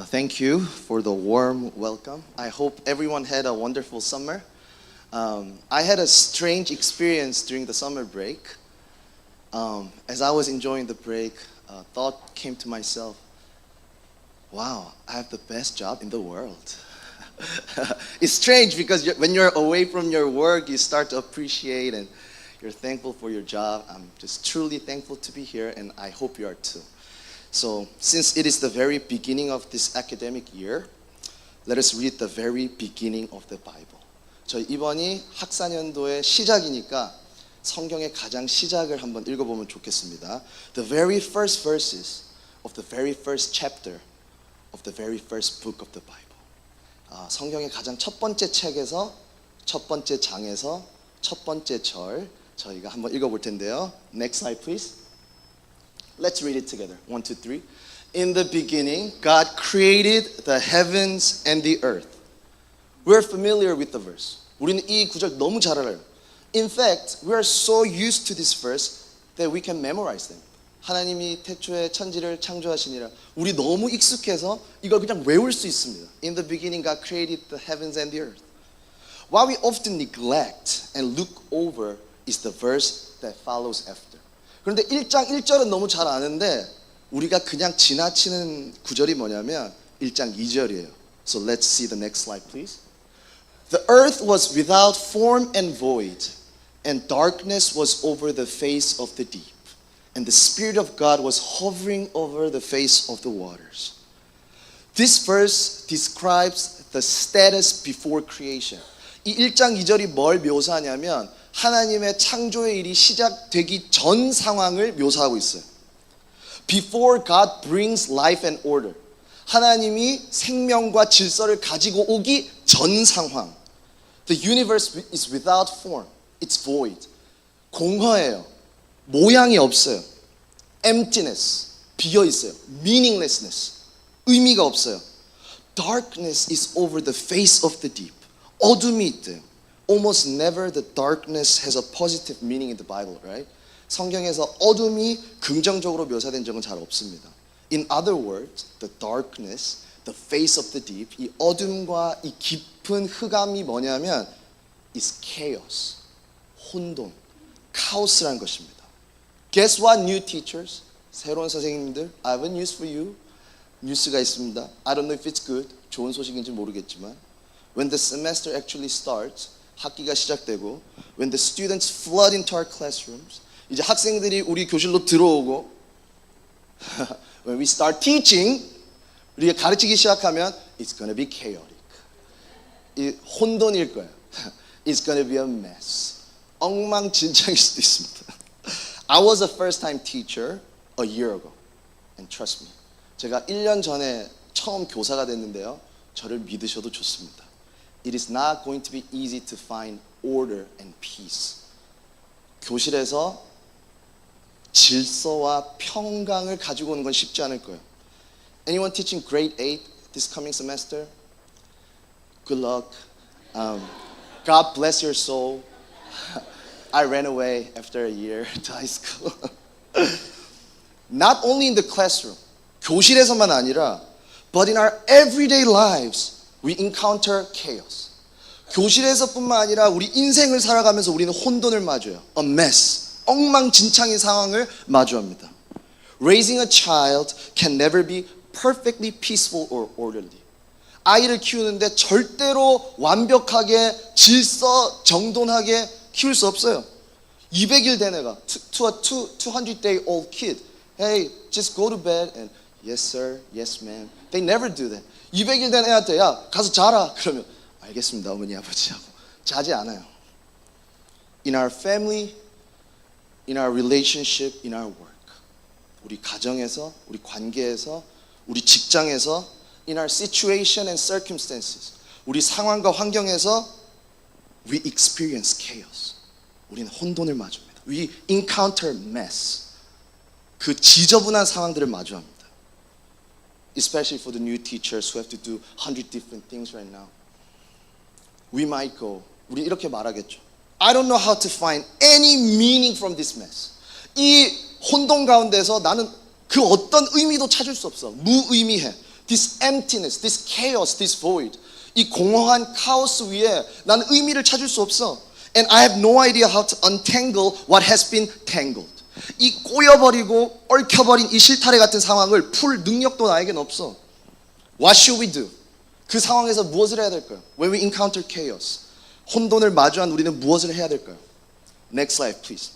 Thank you for the warm welcome. I hope everyone had a wonderful summer. I had a strange experience during the summer break. As I was enjoying the break, a thought came to myself, wow, I have the best job in the world. It's strange because when you're away from your work, you start to appreciate and you're thankful for your job. I'm just truly thankful to be here, and I hope you are too. So, since it is the very beginning of this academic year, let us read the very beginning of the Bible. 저희 이번이 학사년도의 시작이니까 성경의 가장 시작을 한번 읽어보면 좋겠습니다. The very first verses of the very first chapter of the very first book of the Bible. 성경의 가장 첫 번째 책에서 첫 번째 장에서 첫 번째 절 저희가 한번 읽어볼 텐데요. Next slide, please. Let's read it together. 1, 2, 3. In the beginning, God created the heavens and the earth. We're familiar with the verse. 우리는 이 구절 너무 잘 알아요. In fact, we are so used to this verse that we can memorize them. 하나님이 태초에 천지를 창조하시니라. 우리 너무 익숙해서 이걸 그냥 외울 수 있습니다. In the beginning, God created the heavens and the earth. What we often neglect and look over is the verse that follows after. 그런데 1장 1절은 너무 잘 아는데 우리가 그냥 지나치는 구절이 뭐냐면 1장 2절이에요. So let's see the next slide, please. The earth was without form and void, and darkness was over the face of the deep, and the Spirit of God was hovering over the face of the waters. This verse describes the status before creation. 이 1장 2절이 뭘 묘사하냐면 하나님의 창조의 일이 시작되기 전 상황을 묘사하고 있어요. Before God brings life and order. 하나님이 생명과 질서를 가지고 오기 전 상황. The universe is without form. It's void. 공허해요. 모양이 없어요. Emptiness. 비어 있어요. Meaninglessness. 의미가 없어요. Darkness is over the face of the deep. 어둠이 있대요. Almost never the darkness has a positive meaning in the Bible, right? 성경에서 어둠이 긍정적으로 묘사된 적은 잘 없습니다. In other words, the darkness, the face of the deep, 이 어둠과 이 깊은 흑암이 뭐냐면 is chaos, 혼돈, 카오스라는 것입니다. Guess what, new teachers? 새로운 선생님들, I have a news for you. 뉴스가 있습니다. I don't know if it's good. 좋은 소식인지 모르겠지만 when the semester actually starts, 학기가 시작되고 when the students flood into our classrooms, 이제 학생들이 우리 교실로 들어오고 when we start teaching, 우리가 가르치기 시작하면 it's gonna be chaotic. 이 혼돈일 거예요. It's gonna be a mess. 엉망진창일 수도 있습니다. I was a first-time teacher a year ago, and trust me, 제가 1년 전에 처음 교사가 됐는데요. 저를 믿으셔도 좋습니다. It is not going to be easy to find order and peace. 교실에서 질서와 평강을 가지고 오는 건 쉽지 않을 거예요. Anyone teaching grade 8 this coming semester? Good luck. God bless your soul. I ran away after a year to high school. Not only in the classroom, 교실에서만 아니라, but in our everyday lives, we encounter chaos. 교실에서뿐만 아니라 우리 인생을 살아가면서 우리는 혼돈을 마주해요. A mess. 엉망진창인 상황을 마주합니다. Raising a child can never be perfectly peaceful or orderly. 아이를 키우는데 절대로 완벽하게 질서 정돈하게 키울 수 없어요. 200일 된 애가 to a 200-day old kid. Hey, just go to bed and yes sir, yes ma'am. They never do that. 200일 된 애한테 야 가서 자라 그러면 알겠습니다 어머니 아버지 하고 자지 않아요. In our family, in our relationship, in our work. 우리 가정에서, 우리 관계에서, 우리 직장에서, in our situation and circumstances. 우리 상황과 환경에서 we experience chaos. 우리는 혼돈을 마주합니다. We encounter mess. 그 지저분한 상황들을 마주합니다. Especially for the new teachers who have to do 100 different things right now. We might go, 우리 이렇게 말하겠죠. I don't know how to find any meaning from this mess. 이 혼돈 가운데서 나는 그 어떤 의미도 찾을 수 없어. 무의미해. this emptiness, this chaos, this void. 이 공허한 카오스 위에 나는 의미를 찾을 수 없어. And I have no idea how to untangle what has been tangled. 이 꼬여버리고 얽혀버린 이 실타래 같은 상황을 풀 능력도 나에겐 없어. What should we do? 그 상황에서 무엇을 해야 될까요? When we encounter chaos, 혼돈을 마주한 우리는 무엇을 해야 될까요? Next slide, please.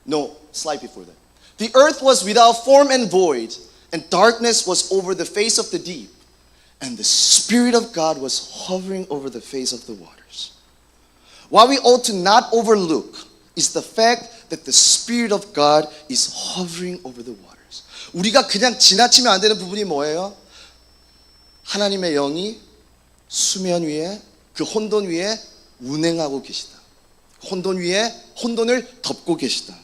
No, slide before that. The earth was without form and void, and darkness was over the face of the deep, and the Spirit of God was hovering over the face of the waters. What we ought to not overlook is the fact that the Spirit of God is hovering over the waters. 우리가 그냥 지나치면 안 되는 부분이 뭐예요? 하나님의 영이 수면 위에 그 혼돈 위에 운행하고 계시다. 혼돈 위에 혼돈을 덮고 계시다.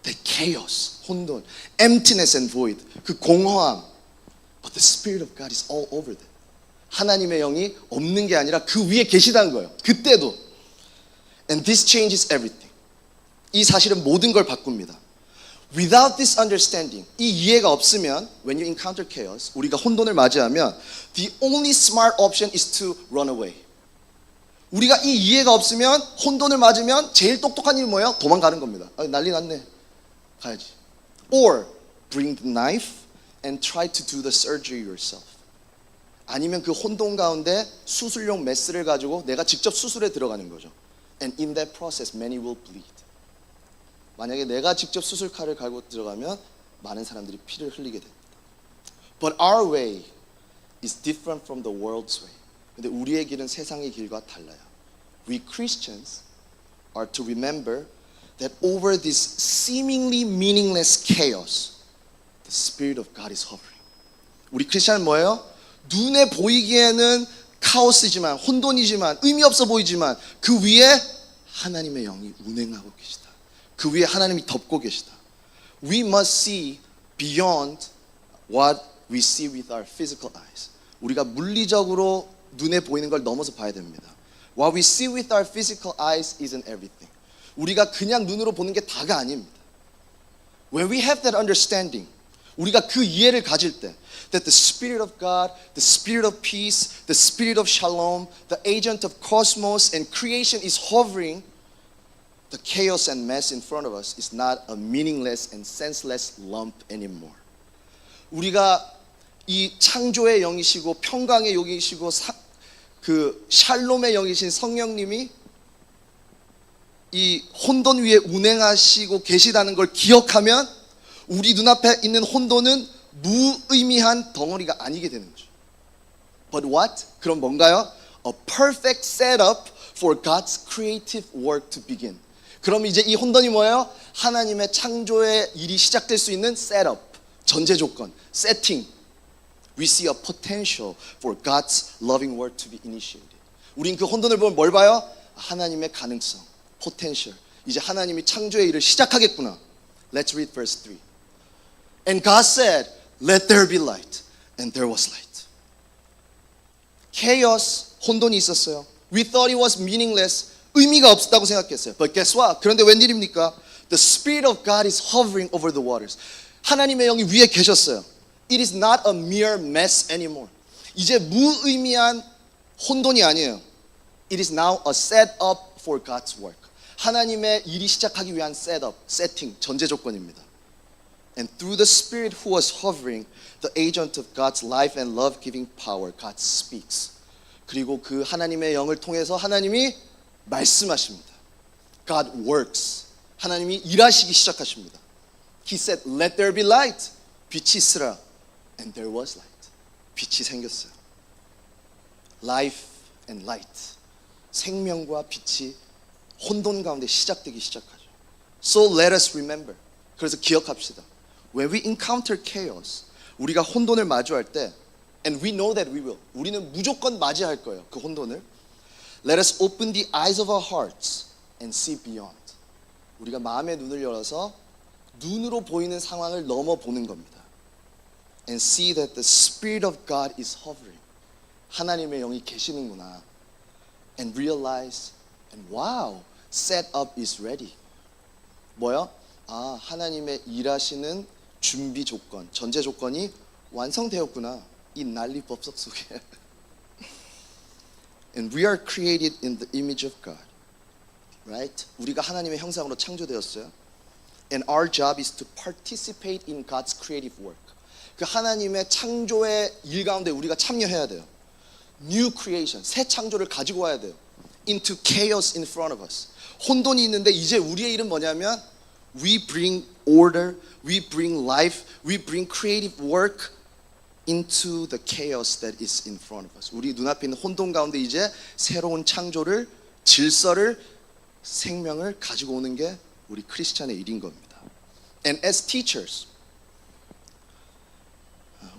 The chaos, 혼돈, emptiness and void, 그 공허함. But the Spirit of God is all over them. 하나님의 영이 없는 게 아니라 그 위에 계시다는 거예요. 그때도. And this changes everything. 이 사실은 모든 걸 바꿉니다. Without this understanding, 이 이해가 없으면 when you encounter chaos, 우리가 혼돈을 맞이하면 the only smart option is to run away. 우리가 이 이해가 없으면 혼돈을 맞으면 제일 똑똑한 일이 뭐예요? 도망가는 겁니다. 난리 났네. 가야지. Or bring the knife and try to do the surgery yourself. 아니면 그 혼돈 가운데 수술용 메스를 가지고 내가 직접 수술에 들어가는 거죠. And in that process, many will bleed. 만약에 내가 직접 수술칼을 갈고 들어가면 많은 사람들이 피를 흘리게 됩니다. But our way is different from the world's way. 근데 우리의 길은 세상의 길과 달라요. We Christians are to remember that over this seemingly meaningless chaos, the Spirit of God is hovering. 우리 크리스천은 뭐예요? 눈에 보이기에는 카오스지만, 혼돈이지만, 의미 없어 보이지만 그 위에 하나님의 영이 운행하고 계시다. 그 위에 하나님이 덮고 계시다. We must see beyond what we see with our physical eyes. 우리가 물리적으로 눈에 보이는 걸 넘어서 봐야 됩니다. What we see with our physical eyes isn't everything. 우리가 그냥 눈으로 보는 게 다가 아닙니다. When we have that understanding, 우리가 그 이해를 가질 때 that the Spirit of God, the Spirit of peace, the Spirit of shalom, the agent of cosmos and creation is hovering, the chaos and mess in front of us is not a meaningless and senseless lump anymore. 우리가 이 창조의 영이시고 평강의 영이시고 그 샬롬의 영이신 성령님이 이 혼돈 위에 운행하시고 계시다는 걸 기억하면 우리 눈앞에 있는 혼돈은 무의미한 덩어리가 아니게 되는 거죠. But what? 그럼 뭔가요? A perfect setup for God's creative work to begin. 그럼 이제 이 혼돈이 뭐예요? 하나님의 창조의 일이 시작될 수 있는 setup, 전제 조건, setting. We see a potential for God's loving work to be initiated. 우린 그 혼돈을 보면 뭘 봐요? 하나님의 가능성, potential. 이제 하나님이 창조의 일을 시작하겠구나. Let's read verse 3. And God said, let there be light. And there was light. Chaos, 혼돈이 있었어요. We thought it was meaningless. 의미가 없었다고 생각했어요. But guess what? 그런데 웬일입니까? The Spirit of God is hovering over the waters. 하나님의 영이 위에 계셨어요. It is not a mere mess anymore. 이제 무의미한 혼돈이 아니에요. It is now a setup for God's work. 하나님의 일이 시작하기 위한 setup, setting, 전제 조건입니다. And through the Spirit who was hovering, the agent of God's life and love-giving power, God speaks. 그리고 그 하나님의 영을 통해서 하나님이 말씀하십니다. God works. 하나님이 일하시기 시작하십니다. He said, let there be light. 빛이 있으라. And there was light. 빛이 생겼어요. Life and light. 생명과 빛이 혼돈 가운데 시작되기 시작하죠. So let us remember. 그래서 기억합시다. When we encounter chaos, 우리가 혼돈을 마주할 때, and we know that we will. 우리는 무조건 맞이할 거예요. 그 혼돈을. Let us open the eyes of our hearts and see beyond. 우리가 마음의 눈을 열어서 눈으로 보이는 상황을 넘어 보는 겁니다. And see that the Spirit of God is hovering. 하나님의 영이 계시는구나. And realize, and wow, set up is ready. 뭐요? 아, 하나님의 일하시는 준비 조건, 전제 조건이 완성되었구나. 이 난리법석 속에. And we are created in the image of God. Right? 우리가 하나님의 형상으로 창조되었어요. And our job is to participate in God's creative work. 그 하나님의 창조의 일 가운데 우리가 참여해야 돼요. New creation, 새 창조를 가지고 와야 돼요. Into chaos in front of us. 혼돈이 있는데 이제 우리의 일은 뭐냐면 we bring order, we bring life, we bring creative work into the chaos that is in front of us. 우리 눈앞에 있는 혼돈 가운데 이제 새로운 창조를, 질서를, 생명을 가지고 오는 게 우리 크리스찬의 일인 겁니다. And as teachers,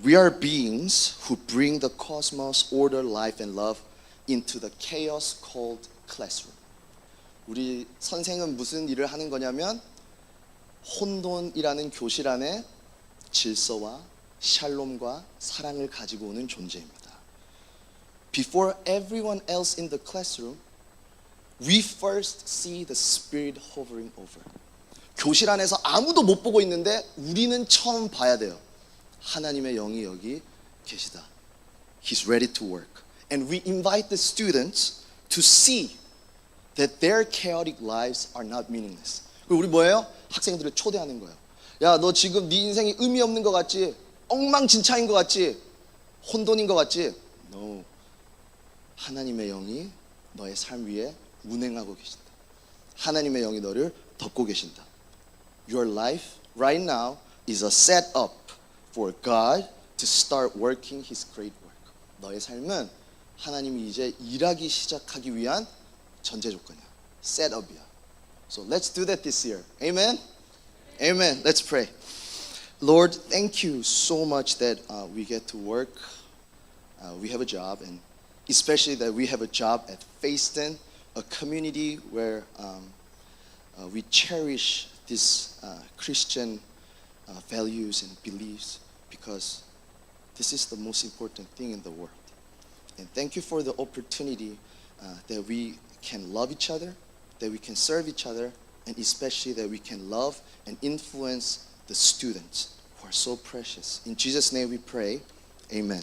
we are beings who bring the cosmos, order, life, and love into the chaos called classroom. 우리 선생은 무슨 일을 하는 거냐면 혼돈이라는 교실 안에 질서와 샬롬과 사랑을 가지고 오는 존재입니다. Before everyone else in the classroom, we first see the Spirit hovering over. 교실 안에서 아무도 못 보고 있는데 우리는 처음 봐야 돼요. 하나님의 영이 여기 계시다. He's ready to work. And we invite the students to see that their chaotic lives are not meaningless. 그리고 우리 뭐예요? 학생들을 초대하는 거예요. 야, 너 지금 네 인생이 의미 없는 것 같지? 엉망진창인 것 같지? 혼돈인 것 같지? No. 하나님의 영이 너의 삶 위에 운행하고 계신다. 하나님의 영이 너를 덮고 계신다. Your life right now is a setup for God to start working His great work. 너의 삶은 하나님이 이제 일하기 시작하기 위한 전제 조건이야. setup이야. So let's do that this year. Amen? Amen. Let's pray. Lord, thank you so much that we get to work. We have a job, and especially that we have a job at Faceton, a community where we cherish these Christian values and beliefs, because this is the most important thing in the world. And thank you for the opportunity that we can love each other, that we can serve each other, and especially that we can love and influence the students who are so precious. In Jesus' name we pray, amen.